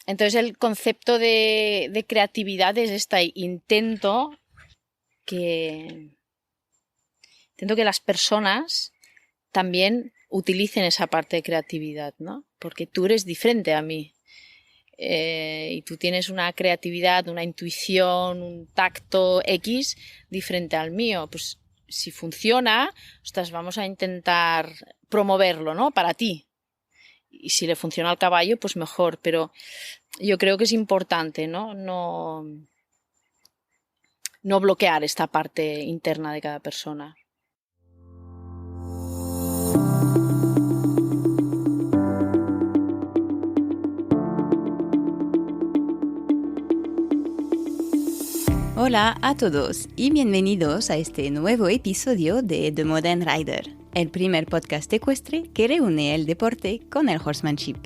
Entonces el concepto de creatividad es intento que las personas también utilicen esa parte de creatividad, ¿no? Porque tú eres diferente a mí. Y tú tienes una creatividad, una intuición, un tacto X diferente al mío. Pues si funciona, ostras, vamos a intentar promoverlo, ¿no? Para ti. Y si le funciona al caballo, pues mejor. Pero yo creo que es importante, ¿no? No bloquear esta parte interna de cada persona. Hola a todos y bienvenidos a este nuevo episodio de The Modern Rider, el primer podcast ecuestre que reúne el deporte con el horsemanship.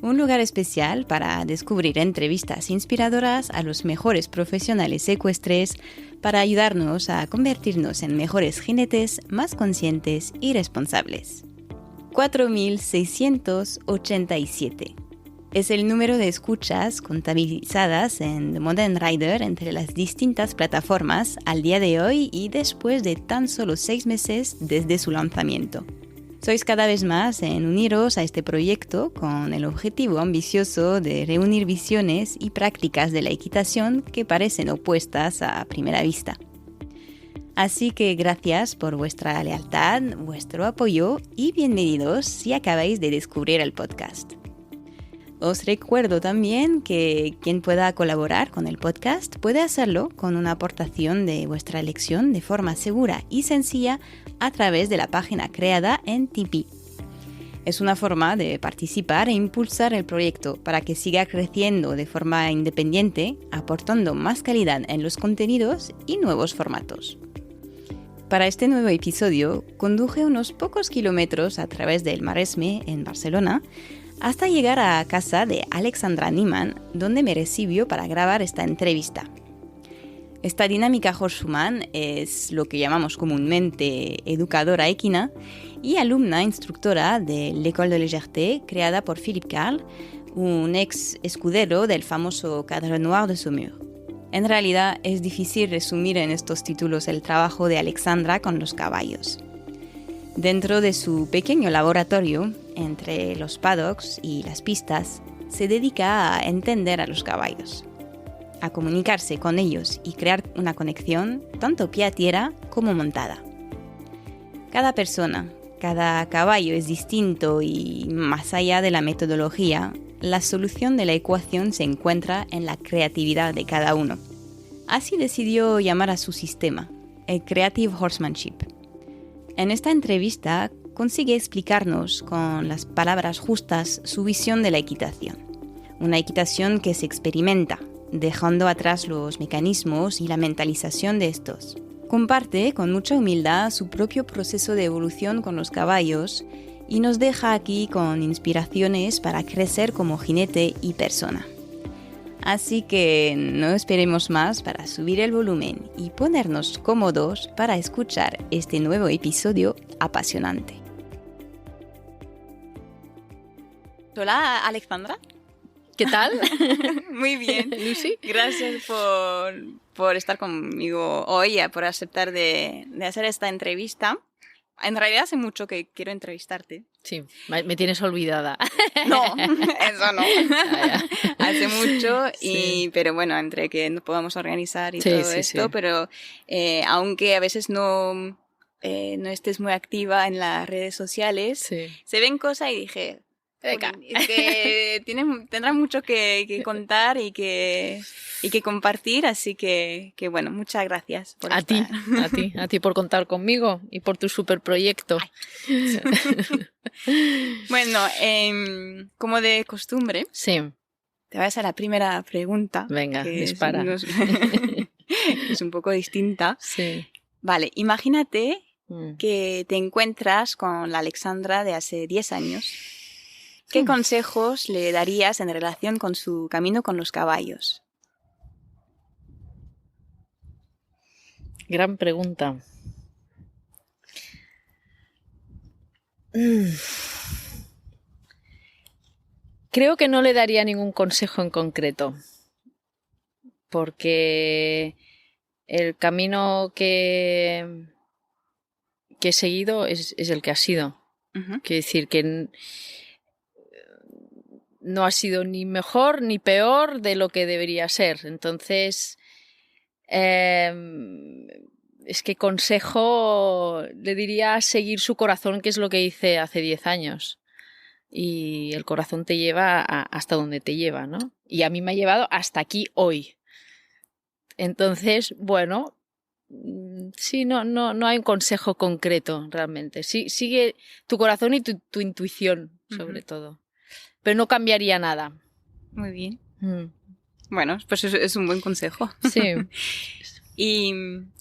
Un lugar especial para descubrir entrevistas inspiradoras a los mejores profesionales ecuestres para ayudarnos a convertirnos en mejores jinetes más conscientes y responsables. 4687. Es el número de escuchas contabilizadas en The Modern Rider entre las distintas plataformas al día de hoy y después de tan solo 6 meses desde su lanzamiento. Sois cada vez más en uniros a este proyecto con el objetivo ambicioso de reunir visiones y prácticas de la equitación que parecen opuestas a primera vista. Así que gracias por vuestra lealtad, vuestro apoyo y bienvenidos si acabáis de descubrir el podcast. Os recuerdo también que quien pueda colaborar con el podcast puede hacerlo con una aportación de vuestra elección de forma segura y sencilla a través de la página creada en Tipeee. Es una forma de participar e impulsar el proyecto para que siga creciendo de forma independiente, aportando más calidad en los contenidos y nuevos formatos. Para este nuevo episodio, conduje unos pocos kilómetros a través del Maresme en Barcelona hasta llegar a casa de Alexandra Niemann, donde me recibió para grabar esta entrevista. Esta dinámica horsewoman es lo que llamamos comúnmente educadora equina y alumna instructora de l'École de Légèreté, creada por Philippe Carl, un ex escudero del famoso Cadre Noir de Saumur. En realidad es difícil resumir en estos títulos el trabajo de Alexandra con los caballos. Dentro de su pequeño laboratorio, entre los paddocks y las pistas, se dedica a entender a los caballos, a comunicarse con ellos y crear una conexión tanto pie a tierra como montada. Cada persona, cada caballo es distinto y más allá de la metodología, la solución de la ecuación se encuentra en la creatividad de cada uno. Así decidió llamar a su sistema, el Creative Horsemanship. En esta entrevista consigue explicarnos con las palabras justas su visión de la equitación. Una equitación que se experimenta, dejando atrás los mecanismos y la mentalización de estos. Comparte con mucha humildad su propio proceso de evolución con los caballos y nos deja aquí con inspiraciones para crecer como jinete y persona. Así que no esperemos más para subir el volumen y ponernos cómodos para escuchar este nuevo episodio apasionante. Hola, Alexandra. ¿Qué tal? Muy bien. Lucy. Gracias por estar conmigo hoy, por aceptar de hacer esta entrevista. En realidad hace mucho que quiero entrevistarte. Sí, me tienes olvidada. No, eso no. Hace mucho, Sí. pero bueno, entre que no podamos organizar y Sí, todo sí, esto, sí. pero aunque a veces no estés muy activa en las redes sociales, Sí. se ven cosas y dije, Venga. es que tendrá mucho que contar y que compartir, así que bueno, muchas gracias por A estar. a ti por contar conmigo y por tu super proyecto. Bueno, como de costumbre, Sí, te voy a hacer la primera pregunta. venga, que dispara. Es un poco distinta. Sí. Vale, imagínate Mm. que te encuentras con la Alexandra de hace 10 años. ¿Qué consejos le darías en relación con su camino con los caballos? Gran pregunta. Creo que no le daría ningún consejo en concreto, porque el camino que he seguido es el que ha sido. Ujú. Quiero decir que no ha sido ni mejor ni peor de lo que debería ser. Entonces, es que consejo le diría seguir su corazón, que es lo que hice hace 10 años. Y el corazón te lleva hasta donde te lleva, ¿no? Y a mí me ha llevado hasta aquí hoy. Entonces, bueno, sí, no hay un consejo concreto realmente. Sí, sigue tu corazón y tu intuición, sobre todo. Pero no cambiaría nada. Muy bien. Mm. Bueno, pues es un buen consejo. Sí. Y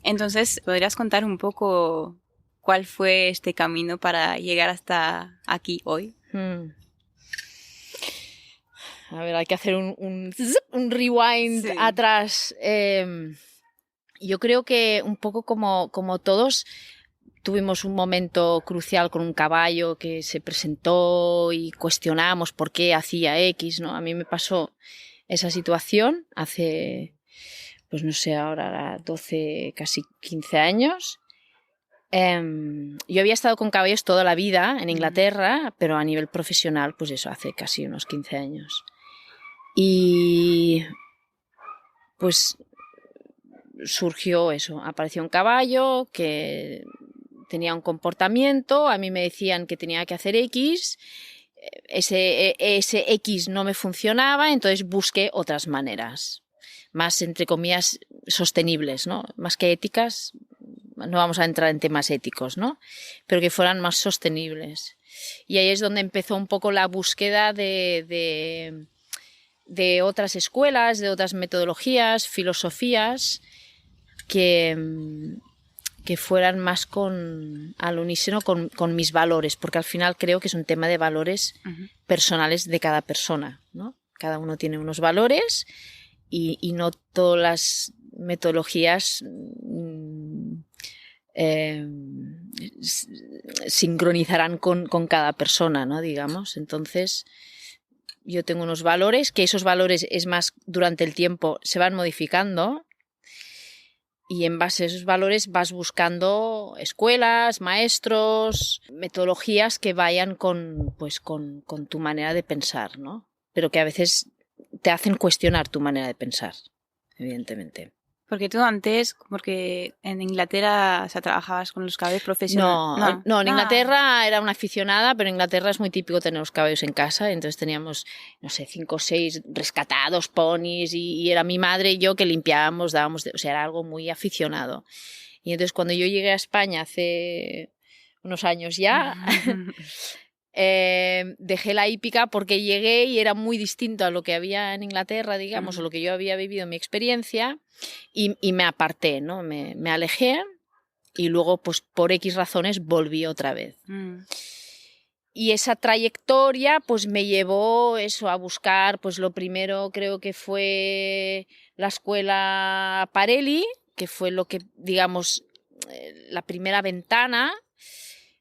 entonces, ¿podrías contar un poco cuál fue este camino para llegar hasta aquí hoy? A ver, hay que hacer un rewind Sí. atrás. Yo creo que un poco como todos tuvimos un momento crucial con un caballo que se presentó y cuestionamos por qué hacía X, ¿no? A mí me pasó esa situación hace, pues no sé, ahora 12, casi 15 años. Yo había estado con caballos toda la vida en Inglaterra, pero a nivel profesional, pues eso, hace casi unos 15 años. Y pues surgió eso, apareció un caballo que tenía un comportamiento, a mí me decían que tenía que hacer X, ese X no me funcionaba, entonces busqué otras maneras, más entre comillas sostenibles, ¿no? Más que éticas, no vamos a entrar en temas éticos, ¿no? Pero que fueran más sostenibles. Y ahí es donde empezó un poco la búsqueda de otras escuelas, de otras metodologías, filosofías que fueran más al unísono con mis valores, porque al final creo que es un tema de valores personales de cada persona, ¿no? Cada uno tiene unos valores y no todas las metodologías sincronizarán con cada persona, ¿no? Digamos. Entonces, yo tengo unos valores, que esos valores, es más, durante el tiempo se van modificando. Y en base a esos valores vas buscando escuelas, maestros, metodologías que vayan con tu manera de pensar, ¿no? Pero que a veces te hacen cuestionar tu manera de pensar, evidentemente. Porque tú antes, porque en Inglaterra, o sea, trabajabas con los caballos profesionales. No, en Inglaterra era una aficionada, pero en Inglaterra es muy típico tener los caballos en casa, entonces teníamos, no sé, 5 o 6 rescatados, ponis, y era mi madre y yo que limpiábamos, dábamos, o sea, era algo muy aficionado. Y entonces cuando yo llegué a España hace unos años ya, dejé la hípica porque llegué y era muy distinto a lo que había en Inglaterra, digamos, o lo que yo había vivido en mi experiencia, y me aparté, ¿no? Me alejé y luego, pues por X razones, volví otra vez. Y esa trayectoria pues me llevó eso, a buscar, pues lo primero creo que fue la escuela Parelli, que fue lo que, digamos, la primera ventana.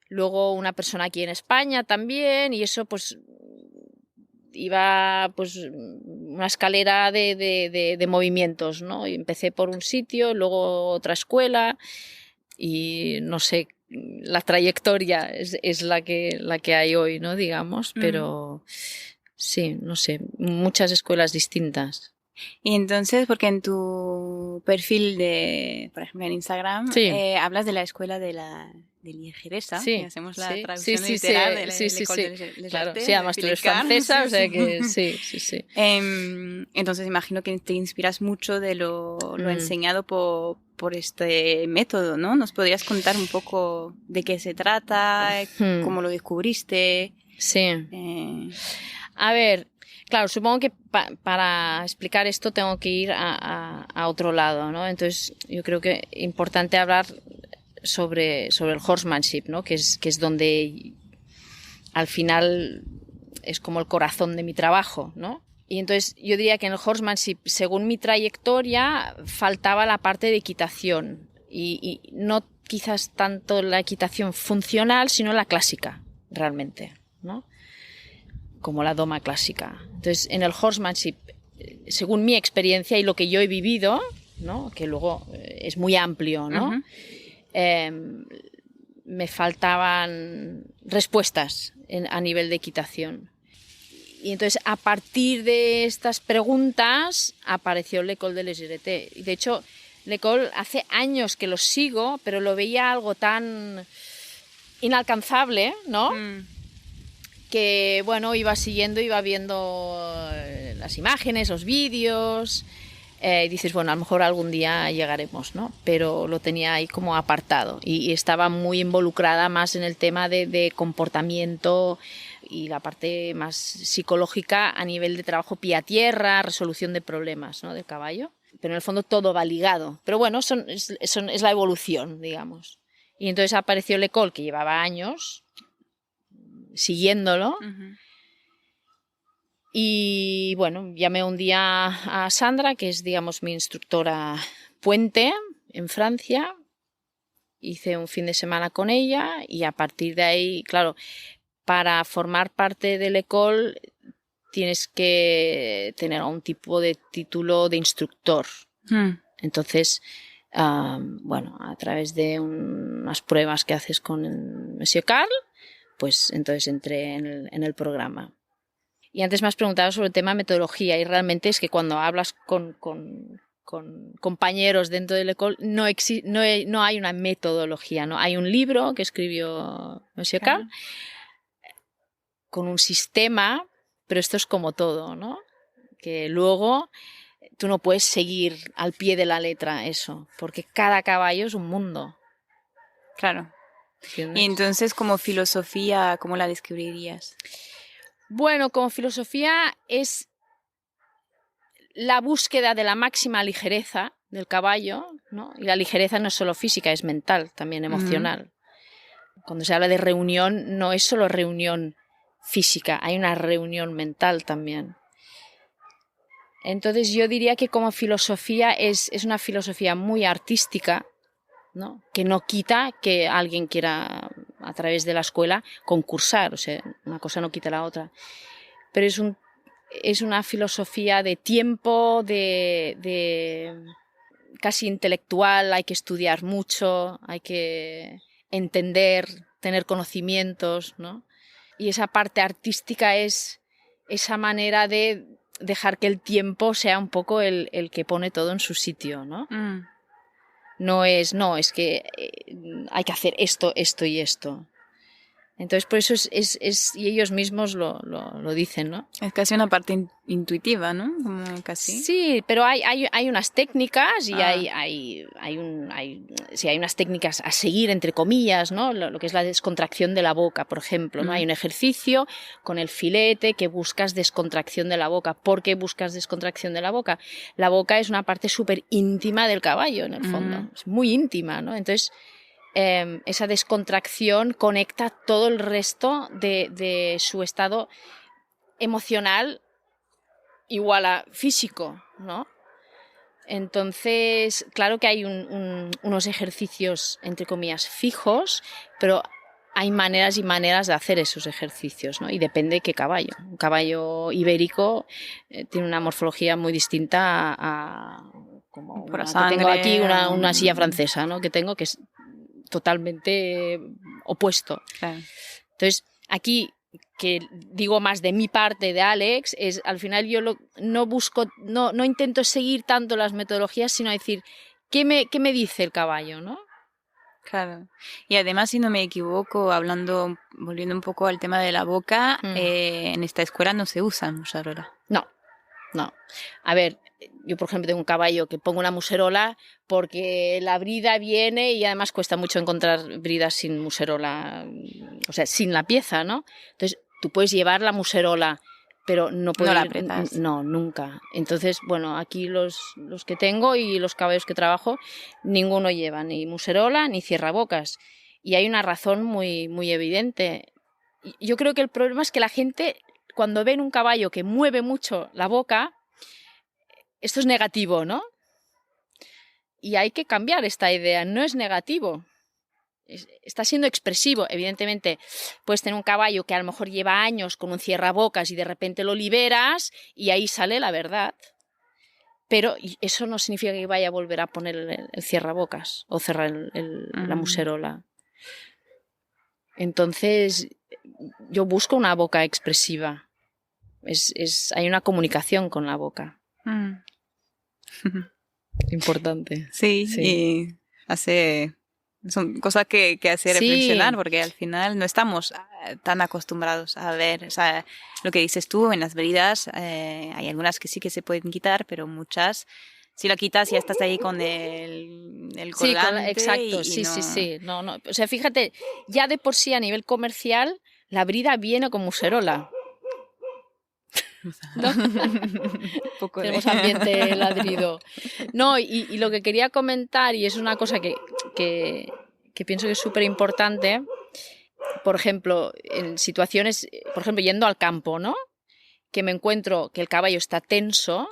Luego una persona aquí en España también, y eso pues iba pues una escalera de movimientos, ¿no? Y empecé por un sitio, luego otra escuela, y no sé, la trayectoria es la que hay hoy, ¿no? Digamos, pero sí, no sé, muchas escuelas distintas. Y entonces, porque en tu perfil por ejemplo, en Instagram, hablas de la escuela de Liegeresa, y hacemos la traducción literal de l'École des Arts. Sí, además tú eres francesa, o sea que sí. Entonces imagino que te inspiras mucho de lo enseñado por este método, ¿no? ¿Nos podrías contar un poco de qué se trata, cómo lo descubriste? Sí. A ver, claro, supongo que para explicar esto tengo que ir a otro lado, ¿no? Entonces yo creo que es importante hablar sobre el horsemanship, ¿no? Que es donde al final es como el corazón de mi trabajo, ¿no? Y entonces yo diría que en el horsemanship, según mi trayectoria, faltaba la parte de equitación y no quizás tanto la equitación funcional, sino la clásica, realmente, ¿no? como la doma clásica. Entonces, en el horsemanship, según mi experiencia y lo que yo he vivido, ¿no? Que luego es muy amplio, ¿no? Me faltaban respuestas a nivel de equitación. Y entonces, a partir de estas preguntas, apareció l'École de les Géretés. Y de hecho, l'École hace años que lo sigo, pero lo veía algo tan inalcanzable, ¿no? Que, bueno, iba siguiendo, iba viendo las imágenes, los vídeos, y dices, bueno, a lo mejor algún día llegaremos, ¿no? Pero lo tenía ahí como apartado y estaba muy involucrada más en el tema de comportamiento y la parte más psicológica a nivel de trabajo pie a tierra, resolución de problemas, ¿no? Del caballo. Pero en el fondo todo va ligado. Pero bueno, es la evolución, digamos. Y entonces apareció l'École, que llevaba años siguiéndolo. Y bueno, llamé un día a Sandra, que es, digamos, mi instructora puente en Francia. Hice un fin de semana con ella y a partir de ahí, claro, para formar parte de l'École tienes que tener un tipo de título de instructor. Entonces, bueno, a través de unas pruebas que haces con Monsieur Carl, pues entonces entré en el programa. Y antes me has preguntado sobre el tema de metodología y realmente es que cuando hablas con compañeros dentro de l'École no hay una metodología, ¿no? Hay un libro que escribió Monsieur Carl con un sistema, pero esto es como todo, ¿no? Que luego tú no puedes seguir al pie de la letra eso, porque cada caballo es un mundo. Claro. ¿Entiendes? Y entonces, como filosofía, ¿cómo la describirías? Bueno, como filosofía es la búsqueda de la máxima ligereza del caballo, ¿no? Y la ligereza no es solo física, es mental, también emocional. Cuando se habla de reunión, no es solo reunión física, hay una reunión mental también. Entonces yo diría que como filosofía es una filosofía muy artística, ¿no? Que no quita que alguien quiera, a través de la escuela, concursar, o sea, una cosa no quita la otra. Pero es una filosofía de tiempo, de casi intelectual, hay que estudiar mucho, hay que entender, tener conocimientos, ¿no? Y esa parte artística es esa manera de dejar que el tiempo sea un poco el que pone todo en su sitio, ¿no? No es que hay que hacer esto, esto y esto. Entonces, por eso y ellos mismos lo dicen, ¿no? Es casi una parte intuitiva, ¿no? Como casi. Sí, pero hay unas técnicas y hay unas técnicas a seguir, entre comillas, ¿no? Lo que es la descontracción de la boca, por ejemplo, ¿no? Hay un ejercicio con el filete que buscas descontracción de la boca. ¿Por qué buscas descontracción de la boca? La boca es una parte súper íntima del caballo, en el fondo. Es muy íntima, ¿no? Entonces, esa descontracción conecta todo el resto de su estado emocional igual a físico, ¿no? Entonces, claro que hay unos ejercicios, entre comillas, fijos, pero hay maneras y maneras de hacer esos ejercicios, ¿no? Y depende de qué caballo. Un caballo ibérico tiene una morfología muy distinta a como Pura que sangre, tengo aquí una silla francesa, ¿no? Que tengo que es totalmente opuesto. Claro. Entonces, aquí, que digo más de mi parte, de Alex, es al final yo no intento seguir tanto las metodologías, sino decir, ¿qué me dice el caballo, ¿no? Claro. Y además, si no me equivoco, volviendo un poco al tema de la boca, en esta escuela no se usa muserola. No. A ver, yo por ejemplo tengo un caballo que pongo una muserola porque la brida viene y además cuesta mucho encontrar bridas sin muserola, o sea, sin la pieza, ¿no? Entonces tú puedes llevar la muserola, pero no puedes... No la apretas. No, nunca. Entonces, bueno, aquí los que tengo y los caballos que trabajo, ninguno lleva ni muserola ni cierrabocas. Y hay una razón muy, muy evidente. Yo creo que el problema es que la gente, cuando ven un caballo que mueve mucho la boca, esto es negativo, ¿no? Y hay que cambiar esta idea, no es negativo. está siendo expresivo. Evidentemente, puedes tener un caballo que a lo mejor lleva años con un cierrabocas y de repente lo liberas y ahí sale la verdad. Pero eso no significa que vaya a volver a poner el cierrabocas o cerrar la muserola. Entonces, yo busco una boca expresiva. Hay una comunicación con la boca. Importante. Sí, y son cosas que hace reflexionar, porque al final no estamos tan acostumbrados a ver, o sea, lo que dices tú, en las bridas hay algunas que sí que se pueden quitar, pero muchas, si la quitas ya estás ahí con el colgante. Exacto, sí. No. O sea, fíjate, ya de por sí a nivel comercial, la brida viene con muserola. ¿No? Tenemos ambiente ladrido. No, y lo que quería comentar, y es una cosa que pienso que es súper importante, por ejemplo, en situaciones, por ejemplo, yendo al campo, ¿no? Que me encuentro que el caballo está tenso,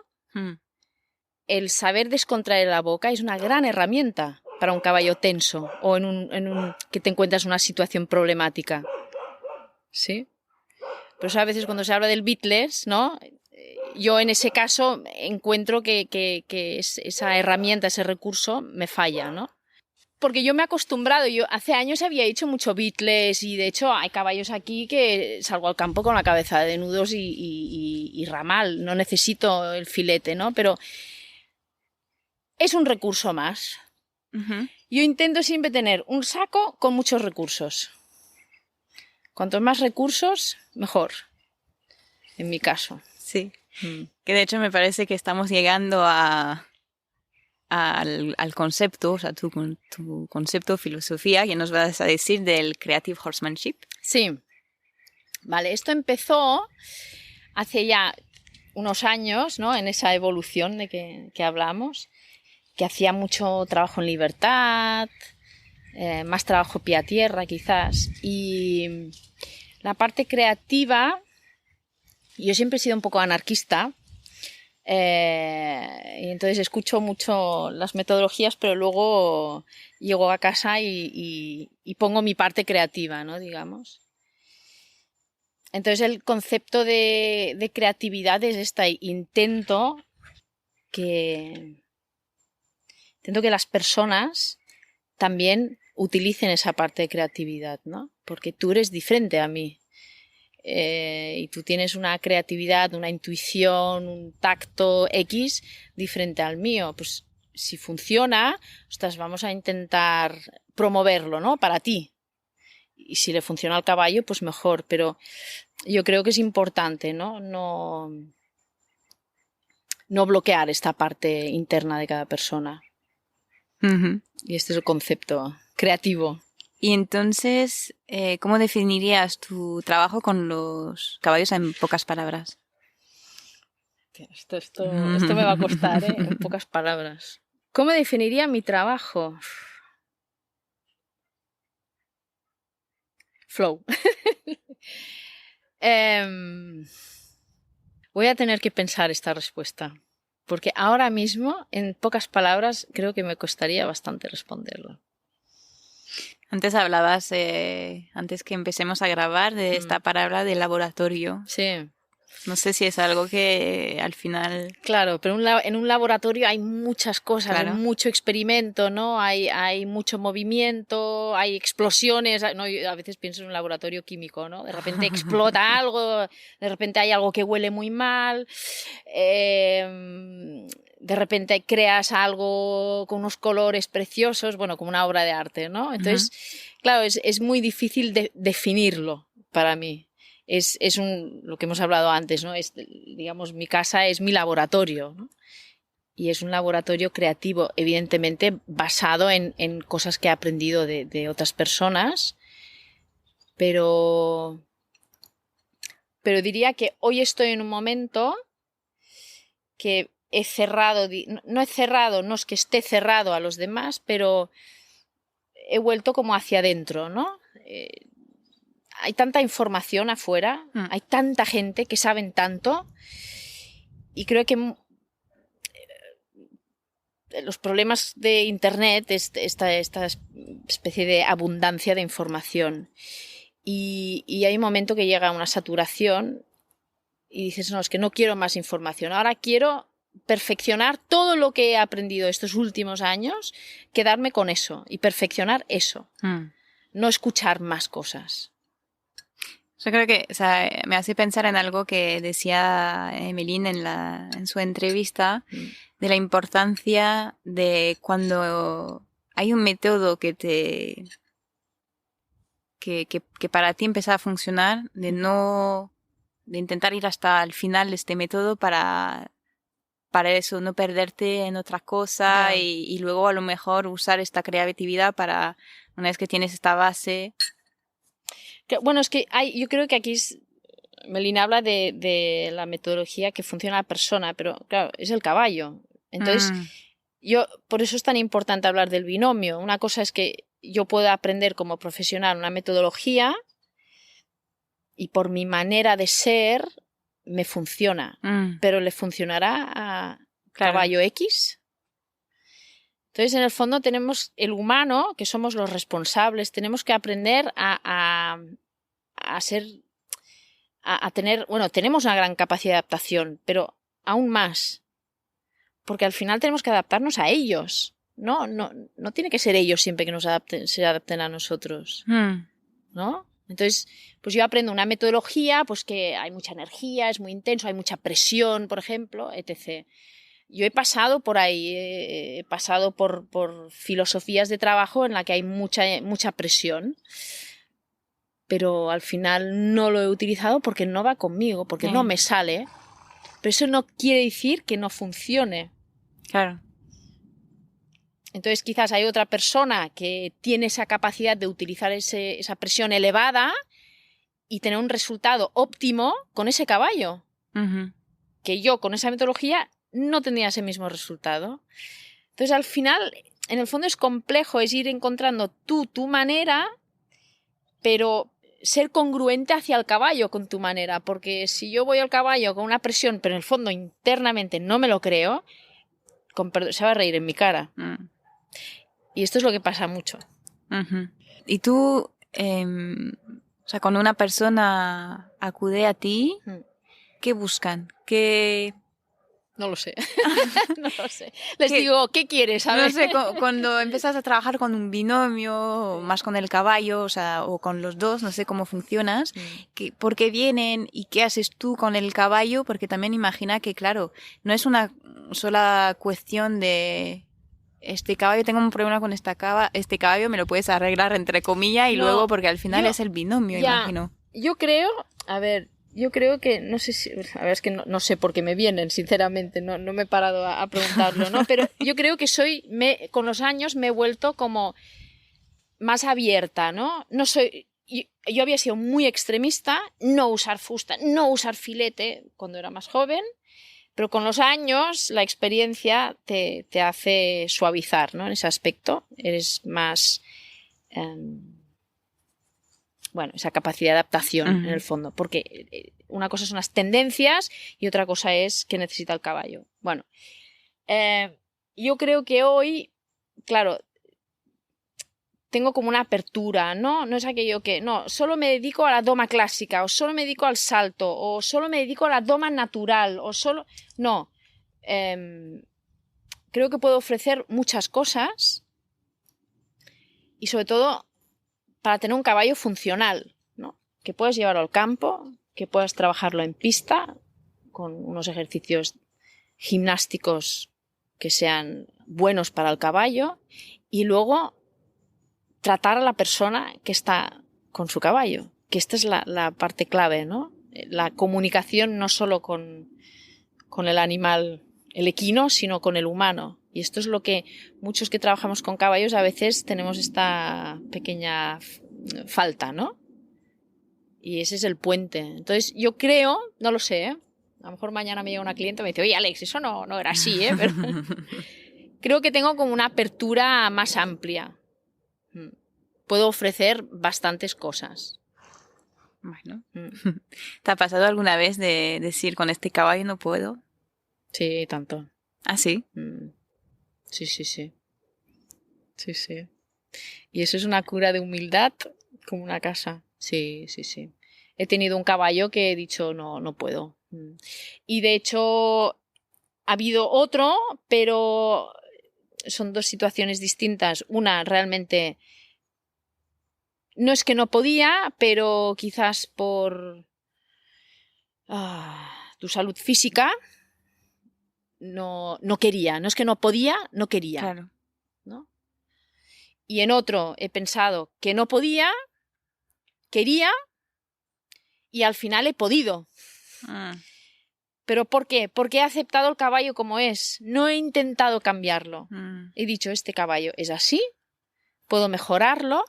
el saber descontraer la boca es una gran herramienta para un caballo tenso o que te encuentras en una situación problemática. ¿Sí? Por eso a veces cuando se habla del beatless, ¿no? Yo en ese caso encuentro que esa herramienta, ese recurso me falla, ¿no? Porque yo me he acostumbrado, yo hace años había hecho mucho beatless y de hecho hay caballos aquí que salgo al campo con la cabeza de nudos y ramal, no necesito el filete, ¿no? Pero es un recurso más. Yo intento siempre tener un saco con muchos recursos. Cuantos más recursos, mejor, en mi caso. Sí, que de hecho me parece que estamos llegando al concepto, o sea, tu concepto, filosofía, que nos vas a decir del Creative Horsemanship. Sí, vale, esto empezó hace ya unos años, ¿no? En esa evolución de que hablamos, que hacía mucho trabajo en libertad, más trabajo pie a tierra quizás, y la parte creativa, yo siempre he sido un poco anarquista, y entonces escucho mucho las metodologías, pero luego llego a casa y pongo mi parte creativa, ¿no? Digamos. Entonces el concepto de creatividad es intento que las personas también utilicen esa parte de creatividad, ¿no? Porque tú eres diferente a mí. Y tú tienes una creatividad, una intuición, un tacto X diferente al mío. Pues si funciona, vamos a intentar promoverlo, ¿no? Para ti. Y si le funciona al caballo, pues mejor. Pero yo creo que es importante, ¿no? No bloquear esta parte interna de cada persona. Y este es el concepto creativo. Y entonces, ¿cómo definirías tu trabajo con los caballos en pocas palabras? Esto me va a costar, ¿eh? En pocas palabras. ¿Cómo definiría mi trabajo? Flow. Voy a tener que pensar esta respuesta, porque ahora mismo, en pocas palabras, creo que me costaría bastante responderlo. Antes hablabas, antes que empecemos a grabar, de esta palabra de laboratorio. Sí. No sé si es algo que al final... Claro, pero en un laboratorio hay muchas cosas, claro. Hay mucho experimento, ¿no? Hay mucho movimiento, hay explosiones. ¿No? Yo a veces pienso en un laboratorio químico, ¿no? De repente explota algo, de repente hay algo que huele muy mal, de repente creas algo con unos colores preciosos, bueno, como una obra de arte, ¿no? Entonces, claro, es muy difícil definirlo para mí. Es lo que hemos hablado antes, ¿no? Digamos, mi casa es mi laboratorio, ¿no? Y es un laboratorio creativo, evidentemente basado en cosas que he aprendido de otras personas, pero diría que hoy estoy en un momento que he cerrado, no es que esté cerrado a los demás, pero he vuelto como hacia adentro, ¿no? Hay tanta información afuera, hay tanta gente que saben tanto, y creo que los problemas de internet, estas especie de abundancia de información. Y hay un momento que llega a una saturación y dices, no, es que no quiero más información. Ahora quiero perfeccionar todo lo que he aprendido estos últimos años, quedarme con eso y perfeccionar eso. No escuchar más cosas. Yo creo que, o sea, me hace pensar en algo que decía Emeline en su entrevista, de la importancia de cuando hay un método que para ti empieza a funcionar, de intentar ir hasta el final de este método para eso, no perderte en otra cosa y luego a lo mejor usar esta creatividad para, una vez que tienes esta base. Bueno, es que yo creo que aquí Melina habla de la metodología que funciona a la persona, pero claro, es el caballo. Entonces, por eso es tan importante hablar del binomio. Una cosa es que yo pueda aprender como profesional una metodología y por mi manera de ser me funciona, pero le funcionará a caballo X. Entonces, en el fondo tenemos el humano, que somos los responsables, tenemos que aprender a tener, bueno, tenemos una gran capacidad de adaptación, pero aún más, porque al final tenemos que adaptarnos a ellos. No tiene que ser ellos siempre que se adapten a nosotros, ¿no? Entonces, pues yo aprendo una metodología, pues que hay mucha energía, es muy intenso, hay mucha presión, por ejemplo, etc. Yo he pasado por ahí, he pasado por filosofías de trabajo en la que hay mucha presión, pero al final no lo he utilizado porque no va conmigo, porque no me sale. Pero eso no quiere decir que no funcione. Claro. Entonces quizás hay otra persona que tiene esa capacidad de utilizar esa presión elevada y tener un resultado óptimo con ese caballo. Que yo con esa metodología no tendría ese mismo resultado. Entonces al final, en el fondo es complejo, es ir encontrando tu manera, pero ser congruente hacia el caballo con tu manera, porque si yo voy al caballo con una presión, pero en el fondo internamente no me lo creo, se va a reír en mi cara. Y esto es lo que pasa mucho. Y tú, o sea, cuando una persona acude a ti, ¿qué buscan? No lo sé. No lo sé. Les digo, ¿qué quieres? A ver. No sé, cuando empiezas a trabajar con un binomio, o más con el caballo, o sea, o con los dos, no sé cómo funcionas, ¿por qué vienen y qué haces tú con el caballo? Porque también imagina que, claro, no es una sola cuestión de este caballo, tengo un problema con este caballo, me lo puedes arreglar entre comillas y luego, porque al final es el binomio, imagino. Yo creo que, no sé si, a ver, es que no sé por qué me vienen, sinceramente, no me he parado a preguntarlo, ¿no? Pero yo creo que con los años me he vuelto como más abierta, ¿no? Yo había sido muy extremista, no usar fusta, no usar filete cuando era más joven, pero con los años la experiencia te hace suavizar, ¿no? En ese aspecto, eres más... bueno, esa capacidad de adaptación en el fondo, porque una cosa son las tendencias y otra cosa es qué necesita el caballo. Bueno, yo creo que hoy, claro, tengo como una apertura, ¿no? No es aquello que, no, solo me dedico a la doma clásica, o solo me dedico al salto, o solo me dedico a la doma natural, o solo... No, creo que puedo ofrecer muchas cosas y sobre todo para tener un caballo funcional, ¿no? Que puedas llevarlo al campo, que puedas trabajarlo en pista con unos ejercicios gimnásticos que sean buenos para el caballo y luego tratar a la persona que está con su caballo, que esta es la parte clave, ¿no? La comunicación no solo con el animal, el equino, sino con el humano. Y esto es lo que muchos que trabajamos con caballos a veces tenemos esta pequeña falta, ¿no? Y ese es el puente. Entonces yo creo, no lo sé, ¿eh? A lo mejor mañana me llega una cliente y me dice, oye Alex, eso no era así, ¿eh? Pero creo que tengo como una apertura más amplia. Puedo ofrecer bastantes cosas. Bueno. ¿Te ha pasado alguna vez de decir con este caballo no puedo? Sí, tanto. ¿Ah, sí? Sí. Sí. Y eso es una cura de humildad como una casa. Sí, sí, sí. He tenido un caballo que he dicho, no, no puedo. Y de hecho, ha habido otro, pero son dos situaciones distintas. Una realmente no es que no podía, pero quizás por tu salud física no quería. No es que no podía, no quería. Claro. ¿No? Y en otro he pensado que no podía, quería y al final he podido. ¿Pero por qué? Porque he aceptado el caballo como es. No he intentado cambiarlo. He dicho, este caballo es así, puedo mejorarlo,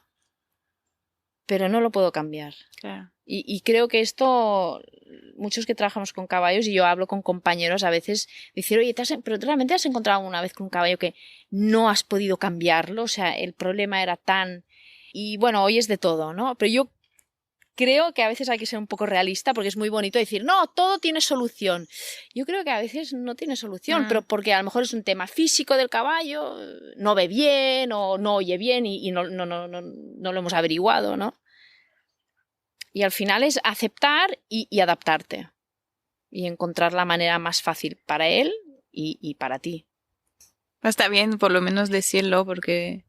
pero no lo puedo cambiar. Claro. Y creo que esto, muchos que trabajamos con caballos, y yo hablo con compañeros a veces, decir, oye, ¿pero realmente has encontrado una vez con un caballo que no has podido cambiarlo? O sea, el problema era tan... Y bueno, hoy es de todo, ¿no? Pero yo creo que a veces hay que ser un poco realista porque es muy bonito decir, no, todo tiene solución. Yo creo que a veces no tiene solución, pero porque a lo mejor es un tema físico del caballo, no ve bien o no oye bien y no lo hemos averiguado, ¿no? Y al final es aceptar y adaptarte y encontrar la manera más fácil para él y para ti. Está bien por lo menos decirlo porque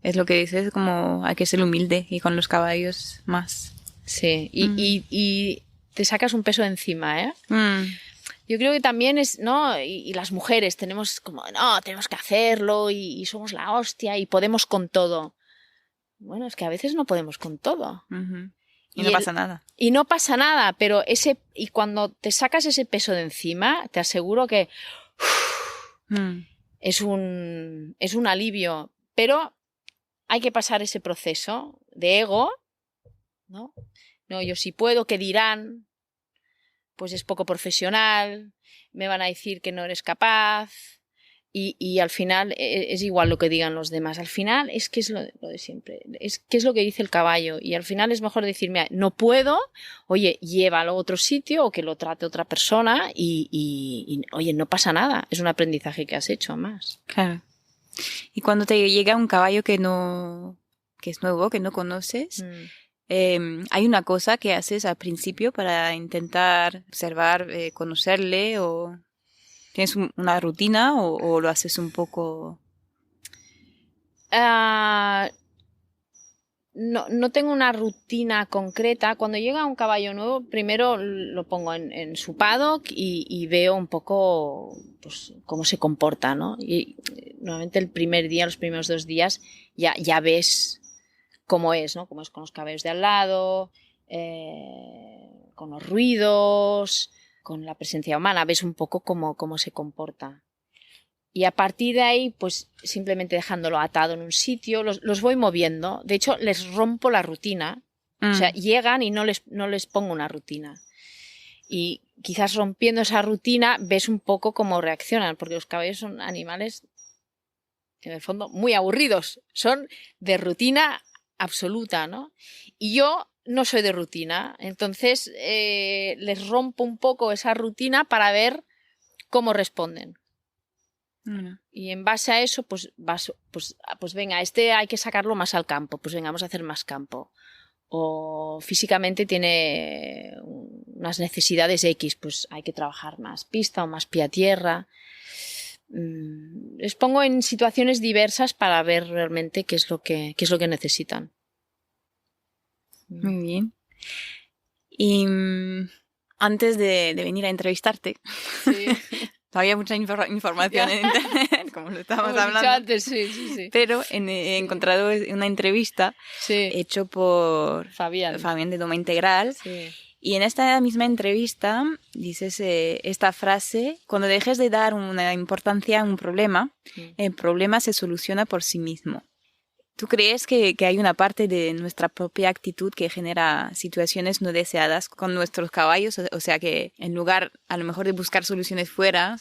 es lo que dices, como hay que ser humilde y con los caballos más. Sí, y te sacas un peso de encima, ¿eh? Yo creo que también es, ¿no? Y las mujeres tenemos como, no, tenemos que hacerlo y somos la hostia y podemos con todo. Bueno, es que a veces no podemos con todo. Y no pasa nada. Y no pasa nada, pero y cuando te sacas ese peso de encima, te aseguro que es un alivio. Pero hay que pasar ese proceso de ego, ¿no? No, yo sí puedo, ¿qué dirán? Pues es poco profesional, me van a decir que no eres capaz. Y al final es igual lo que digan los demás. Al final es que es lo de siempre. Es que es lo que dice el caballo. Y al final es mejor decirme, no puedo, oye, llévalo a otro sitio o que lo trate otra persona y oye, no pasa nada. Es un aprendizaje que has hecho más. Claro. Y cuando te llega un caballo que es nuevo, que no conoces, ¿hay una cosa que haces al principio para intentar observar, conocerle o... ¿Tienes una rutina o lo haces un poco...? No tengo una rutina concreta. Cuando llega un caballo nuevo, primero lo pongo en su paddock y veo un poco pues, cómo se comporta, ¿no? Y normalmente el primer día, los primeros 2 días, ya ves cómo es, ¿no? Cómo es con los caballos de al lado, con los ruidos, con la presencia humana, ves un poco cómo se comporta. Y a partir de ahí, pues simplemente dejándolo atado en un sitio, los voy moviendo. De hecho, les rompo la rutina. O sea, llegan y no les pongo una rutina. Y quizás rompiendo esa rutina ves un poco cómo reaccionan, porque los caballos son animales, en el fondo, muy aburridos. Son de rutina absoluta, ¿no? Y yo no soy de rutina. Entonces, les rompo un poco esa rutina para ver cómo responden. Y en base a eso, pues venga, hay que sacarlo más al campo, pues venga, vamos a hacer más campo. O físicamente tiene unas necesidades X, pues hay que trabajar más pista o más pie a tierra. Les pongo en situaciones diversas para ver realmente qué es lo que necesitan. Muy bien. Y antes de venir a entrevistarte, sí. Había mucha información en internet, como lo estábamos hablando. Antes, sí. Pero he encontrado una entrevista hecha por Fabián de Doma Integral. Sí. Y en esta misma entrevista dices esta frase: cuando dejes de dar una importancia a un problema, el problema se soluciona por sí mismo. ¿Tú crees que hay una parte de nuestra propia actitud que genera situaciones no deseadas con nuestros caballos? O sea, que en lugar a lo mejor de buscar soluciones fuera,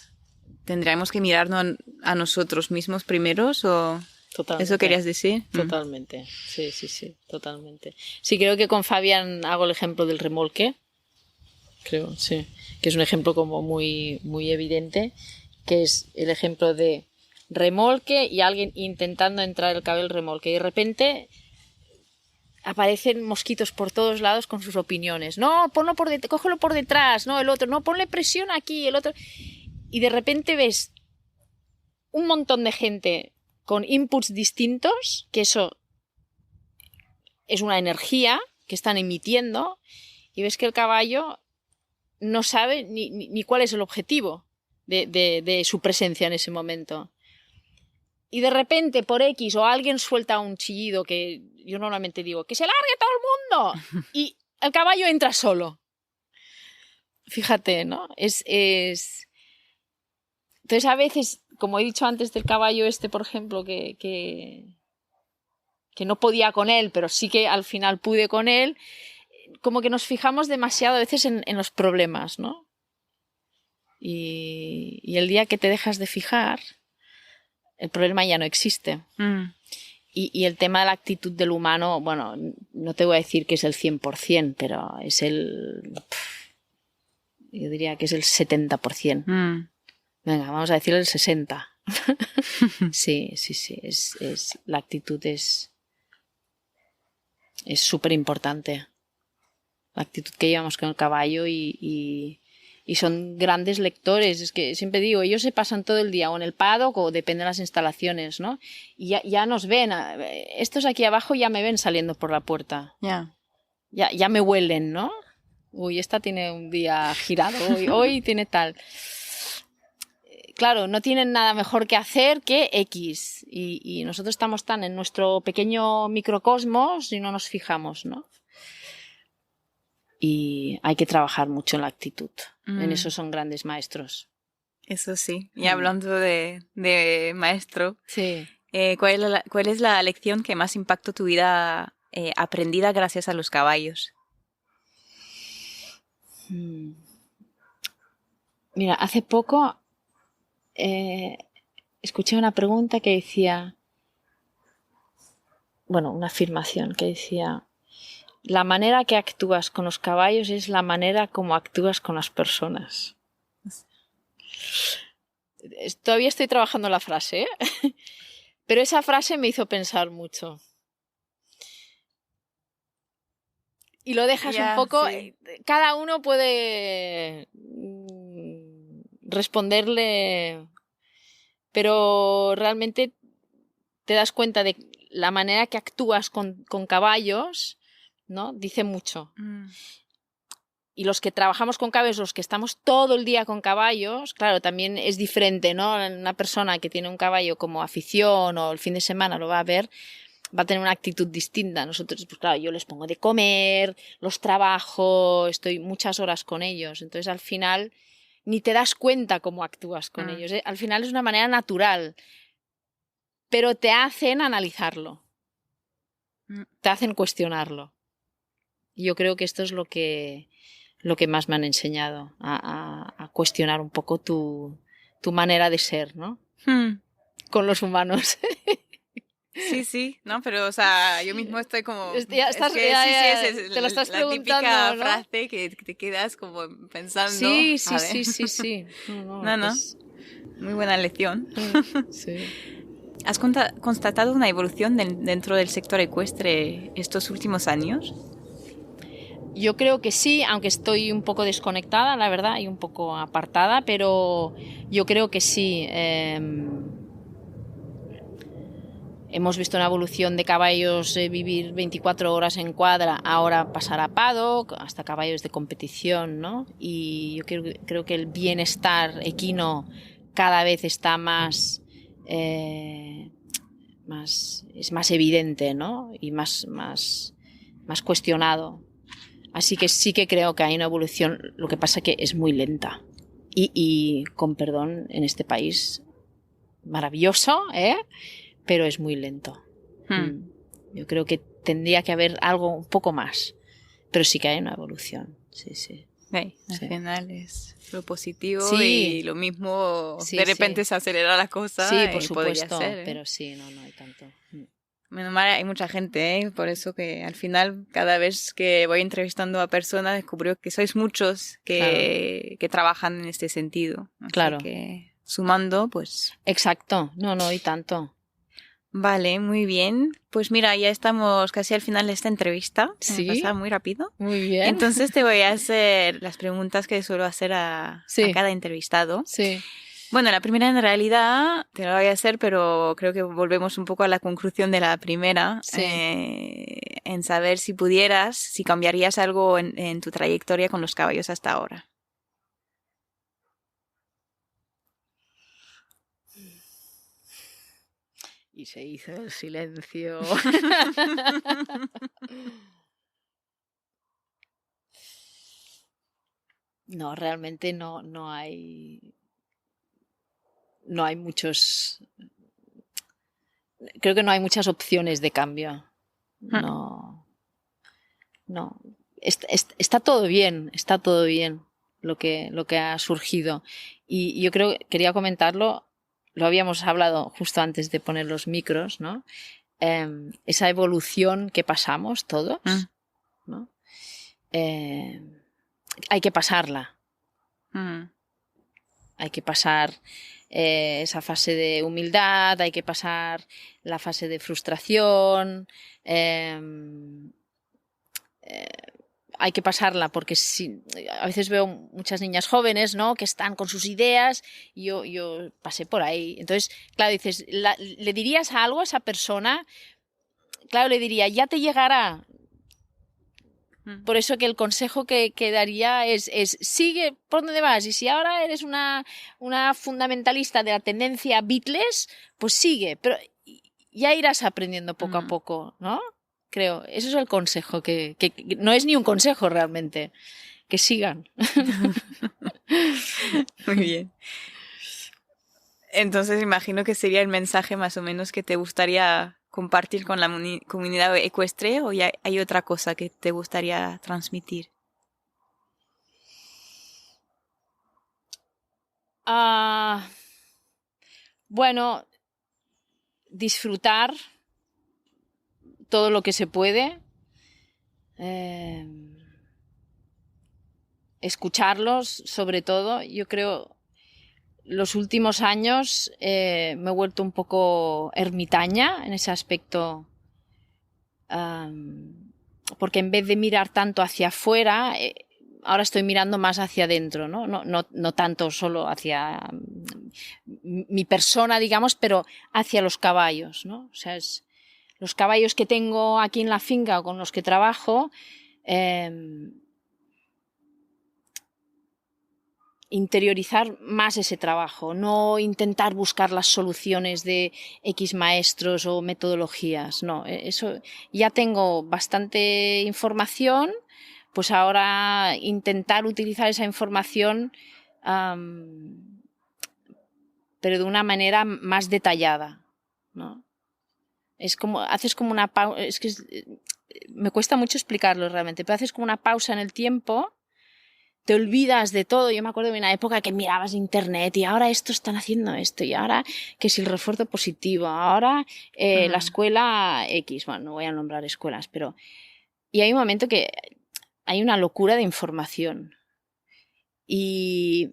¿tendríamos que mirarnos a nosotros mismos primeros? ¿O totalmente. ¿Eso querías decir? Totalmente, sí, totalmente. Sí, creo que con Fabián hago el ejemplo del remolque. Creo, sí. Que es un ejemplo como muy, muy evidente, que es el ejemplo de remolque y alguien intentando entrar el caballo al remolque. Y de repente aparecen mosquitos por todos lados con sus opiniones. No, ponlo cógelo por detrás, no, el otro, no, ponle presión aquí, el otro. Y de repente ves un montón de gente con inputs distintos, que eso es una energía que están emitiendo, y ves que el caballo no sabe ni cuál es el objetivo de su presencia en ese momento. Y de repente, por X, o alguien suelta un chillido que yo normalmente digo, ¡que se largue todo el mundo! Y el caballo entra solo. Fíjate, ¿no? Entonces, a veces, como he dicho antes del caballo por ejemplo, que no podía con él, pero sí que al final pude con él, como que nos fijamos demasiado a veces en los problemas, ¿no? Y el día que te dejas de fijar, el problema ya no existe. Y el tema de la actitud del humano, bueno, no te voy a decir que es el 100%, pero es yo diría que es el 70%. Venga, vamos a decir el 60%. Sí, la actitud es súper importante. La actitud que llevamos con el caballo y son grandes lectores. Es que siempre digo, ellos se pasan todo el día o en el paddock o depende de las instalaciones, ¿no? Y ya nos ven. Estos aquí abajo ya me ven saliendo por la puerta. Ya me huelen, ¿no? Uy, esta tiene un día girado, hoy tiene tal. Claro, no tienen nada mejor que hacer que X. Y nosotros estamos tan en nuestro pequeño microcosmos y no nos fijamos, ¿no? Y hay que trabajar mucho en la actitud. En eso son grandes maestros. Eso sí. Y hablando de maestro, sí. ¿Cuál es la lección que más impactó tu vida aprendida gracias a los caballos? Mira, hace poco escuché una pregunta que decía, una afirmación que decía: la manera que actúas con los caballos es la manera como actúas con las personas. Todavía estoy trabajando la frase, ¿eh? Pero esa frase me hizo pensar mucho. Y lo dejas un poco... Sí. Cada uno puede responderle, pero realmente te das cuenta de la manera que actúas con caballos, ¿no? Dice mucho. Y los que trabajamos con caballos, los que estamos todo el día con caballos, claro, también es diferente, ¿no? Una persona que tiene un caballo como afición o el fin de semana lo va a ver, va a tener una actitud distinta. Nosotros, pues claro, yo les pongo de comer, los trabajo, estoy muchas horas con ellos. Entonces, al final, ni te das cuenta cómo actúas con ellos, ¿eh? Al final es una manera natural, pero te hacen analizarlo, te hacen cuestionarlo. Y yo creo que esto es lo que más me han enseñado, a cuestionar un poco tu manera de ser, ¿no? Con los humanos. Sí, no, pero o sea, yo mismo estoy como... te lo estás la preguntando, típica, ¿no? frase que te quedas como pensando. Sí. No. Muy buena lección. Sí. ¿Has constatado una evolución dentro del sector ecuestre estos últimos años? Yo creo que sí, aunque estoy un poco desconectada, la verdad, y un poco apartada, pero yo creo que sí. Hemos visto una evolución de caballos vivir 24 horas en cuadra, ahora pasar a paddock, hasta caballos de competición, ¿no? Y yo creo que el bienestar equino cada vez está es más evidente, ¿no? Y más cuestionado. Así que sí que creo que hay una evolución, lo que pasa que es muy lenta. Y con perdón, en este país maravilloso, pero es muy lento. Yo creo que tendría que haber algo un poco más, pero sí que hay una evolución. Sí. Al final es lo positivo y lo mismo de repente se acelera la cosa. Sí, por supuesto, ser, pero sí, no hay tanto. Menos mal, hay mucha gente, por eso que al final cada vez que voy entrevistando a personas descubro que sois muchos que trabajan en este sentido. Así claro. Que sumando, pues... Exacto, no, y tanto. Vale, muy bien. Pues mira, ya estamos casi al final de esta entrevista. Sí. Pasa muy rápido. Muy bien. Entonces te voy a hacer las preguntas que suelo hacer a cada entrevistado. Sí. Bueno, la primera en realidad te la voy a hacer, pero creo que volvemos un poco a la conclusión de la primera. Sí. En saber si pudieras, si cambiarías algo en tu trayectoria con los caballos hasta ahora. Y se hizo el silencio. No, realmente no hay muchos... Creo que no hay muchas opciones de cambio. No. Está todo bien lo que ha surgido. Y yo creo que quería comentarlo, lo habíamos hablado justo antes de poner los micros, ¿no? Esa evolución que pasamos todos, ¿no? Hay que pasarla. Hay que pasar esa fase de humildad, hay que pasar la fase de frustración, hay que pasarla porque a veces veo muchas niñas jóvenes, ¿no?, que están con sus ideas y yo pasé por ahí. Entonces, claro, dices, ¿le dirías algo a esa persona? Claro, le diría, ya te llegará. Por eso que el consejo que daría es sigue por donde vas, y si ahora eres una fundamentalista de la tendencia Beatles, pues sigue, pero ya irás aprendiendo poco a poco, ¿no? Creo, eso es el consejo, que no es ni un consejo realmente, que sigan. Muy bien. Entonces imagino que sería el mensaje más o menos que te gustaría compartir con la comunidad ecuestre, o ya hay otra cosa que te gustaría transmitir. Bueno, disfrutar todo lo que se puede, escucharlos sobre todo. Yo creo los últimos años me he vuelto un poco ermitaña en ese aspecto, porque en vez de mirar tanto hacia afuera, ahora estoy mirando más hacia adentro, ¿no? No tanto solo hacia mi persona, digamos, pero hacia los caballos, ¿no? O sea, los caballos que tengo aquí en la finca o con los que trabajo, interiorizar más ese trabajo, no intentar buscar las soluciones de X maestros o metodologías, no, eso ya tengo bastante información, pues ahora intentar utilizar esa información, pero de una manera más detallada, ¿no? Es como, haces como una pausa, es que me cuesta mucho explicarlo realmente, pero haces como una pausa en el tiempo, te olvidas de todo. Yo me acuerdo de una época que mirabas internet y ahora esto están haciendo esto, y ahora que si el refuerzo positivo, ahora la escuela X, bueno, no voy a nombrar escuelas, pero... Y hay un momento que hay una locura de información. Y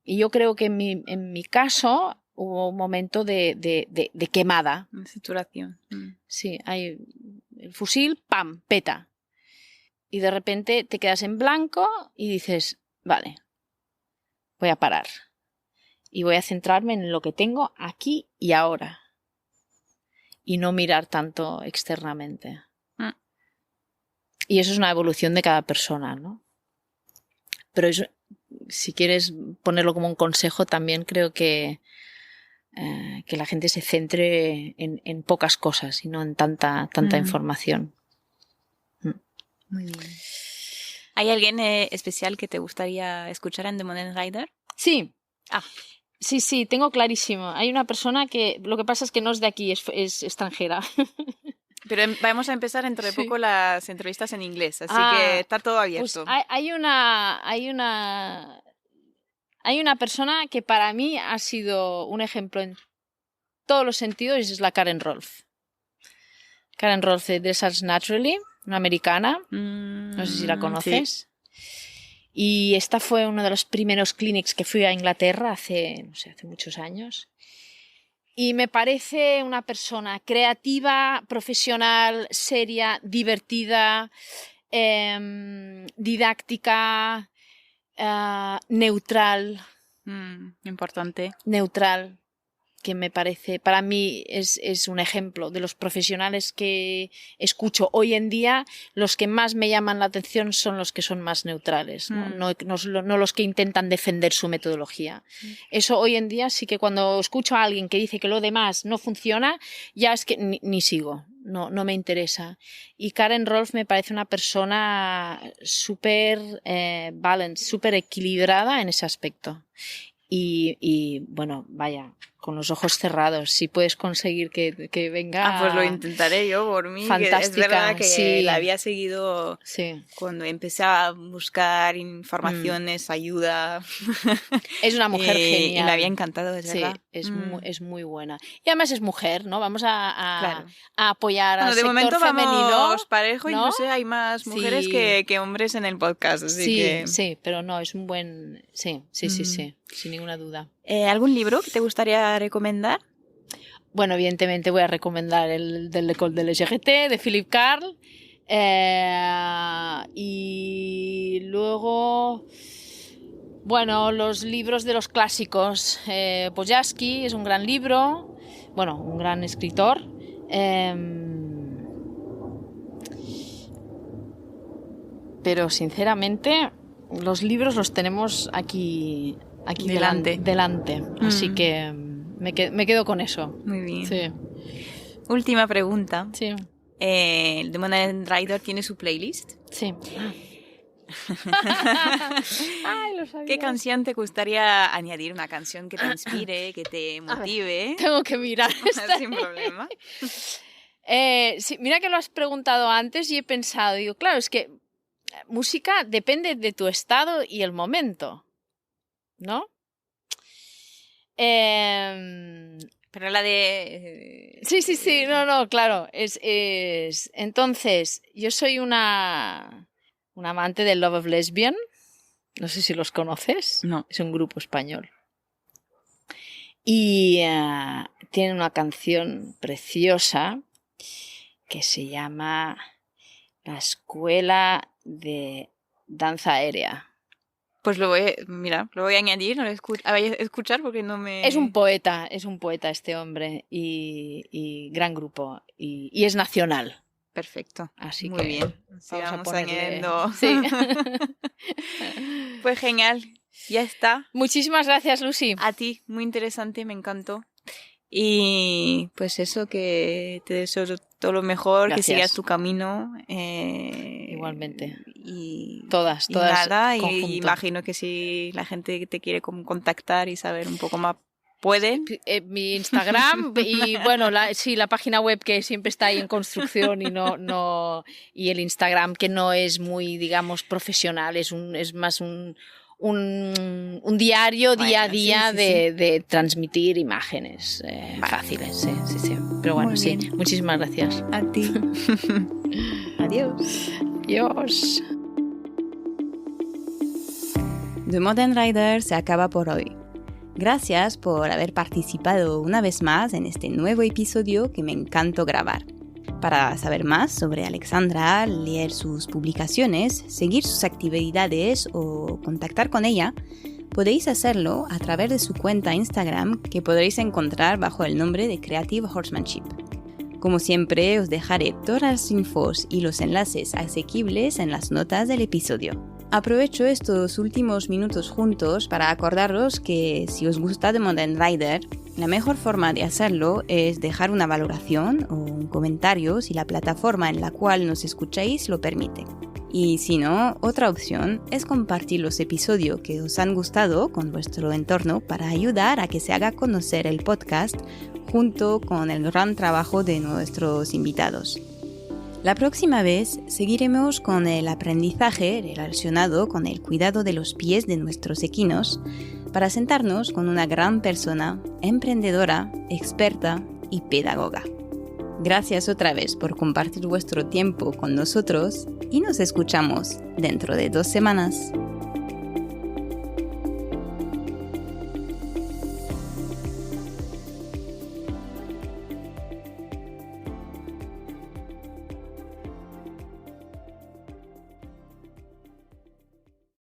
yo creo que en mi caso hubo un momento de quemada. De saturación. Sí, hay el fusil, ¡pam!, peta. Y de repente te quedas en blanco y dices, vale, voy a parar. Y voy a centrarme en lo que tengo aquí y ahora. Y no mirar tanto externamente. Y eso es una evolución de cada persona, ¿no? Pero eso, si quieres ponerlo como un consejo, también creo que la gente se centre en pocas cosas y no en tanta información. Muy bien. ¿Hay alguien especial que te gustaría escuchar en The Modern Rider? Sí. Sí, tengo clarísimo. Hay una persona que lo que pasa es que no es de aquí, es extranjera. Pero vamos a empezar dentro de poco las entrevistas en inglés, así que está todo abierto. Pues hay una persona que para mí ha sido un ejemplo en todos los sentidos, y es la Karen Rolfe. Karen Rolfe de Dressage Naturally, una americana. No sé si la conoces. Sí. Y esta fue uno de los primeros clinics que fui a Inglaterra hace muchos años. Y me parece una persona creativa, profesional, seria, divertida, didáctica, neutral. Importante. Neutral, que me parece, para mí es un ejemplo de los profesionales que escucho hoy en día. Los que más me llaman la atención son los que son más neutrales, ¿no? No los que intentan defender su metodología. Eso hoy en día sí que cuando escucho a alguien que dice que lo demás no funciona, ya es que ni sigo, no me interesa. Y Karen Rolf me parece una persona súper balanced, súper equilibrada en ese aspecto. Y bueno, vaya, con los ojos cerrados, si puedes conseguir que venga. Pues lo intentaré yo por mí. Fantástica, es verdad que sí. la había seguido cuando empecé a buscar informaciones, ayuda. Es una mujer genial. Y me había encantado, es verdad. Es muy buena. Y además es mujer, ¿no? Vamos a apoyar al sector femenino. De momento vamos parejo, ¿no? Y no sé, hay más mujeres que hombres en el podcast. Así que... Sí, pero no, es un buen... Sí, sin ninguna duda. ¿Algún libro que te gustaría recomendar? Bueno, evidentemente voy a recomendar el del École de l'EGT de Philippe Carl. Y luego, bueno, los libros de los clásicos. Boyarsky es un gran libro, bueno, un gran escritor. Pero sinceramente, los libros los tenemos aquí delante. Así que me quedo con eso. Muy bien. Sí. Última pregunta. Sí. The Modern Rider tiene su playlist. Sí. Ay, lo sabía. ¿Qué canción te gustaría añadir? Una canción que te inspire, que te motive. Tengo que mirar esta. Sin problema. Sí, mira que lo has preguntado antes y he pensado, digo, claro, es que música depende de tu estado y el momento, ¿no? Pero la de... Sí, no, claro. Entonces, yo soy una amante de Love of Lesbian. No sé si los conoces. No. Es un grupo español. Y tienen una canción preciosa que se llama La Escuela de Danza Aérea. Pues lo voy a añadir, no lo escuchar porque no me... Es un poeta este hombre y gran grupo y es nacional. Perfecto. Así muy que bien. Sí, vamos añadiendo. Sí. Pues genial, ya está. Muchísimas gracias, Lucy. A ti, muy interesante, me encantó. Y pues eso, que te deseo todo lo mejor, gracias. Que sigas tu camino. Igualmente. Y todas. Y imagino que si la gente te quiere contactar y saber un poco más, pueden. Mi Instagram y bueno, la página web que siempre está ahí en construcción y el Instagram que no es muy, digamos, profesional, es más un diario día a día de transmitir imágenes fáciles. Sí. Pero bueno, sí. Muchísimas gracias. A ti. Adiós. Adiós. The Modern Rider se acaba por hoy. Gracias por haber participado una vez más en este nuevo episodio que me encantó grabar. Para saber más sobre Alexandra, leer sus publicaciones, seguir sus actividades o contactar con ella, podéis hacerlo a través de su cuenta Instagram que podréis encontrar bajo el nombre de Creative Horsemanship. Como siempre, os dejaré todas las infos y los enlaces asequibles en las notas del episodio. Aprovecho estos últimos minutos juntos para acordaros que si os gusta The Modern Rider, la mejor forma de hacerlo es dejar una valoración o un comentario si la plataforma en la cual nos escucháis lo permite. Y si no, otra opción es compartir los episodios que os han gustado con vuestro entorno para ayudar a que se haga conocer el podcast junto con el gran trabajo de nuestros invitados. La próxima vez seguiremos con el aprendizaje relacionado con el cuidado de los pies de nuestros equinos para sentarnos con una gran persona, emprendedora, experta y pedagoga. Gracias otra vez por compartir vuestro tiempo con nosotros y nos escuchamos dentro de 2 semanas.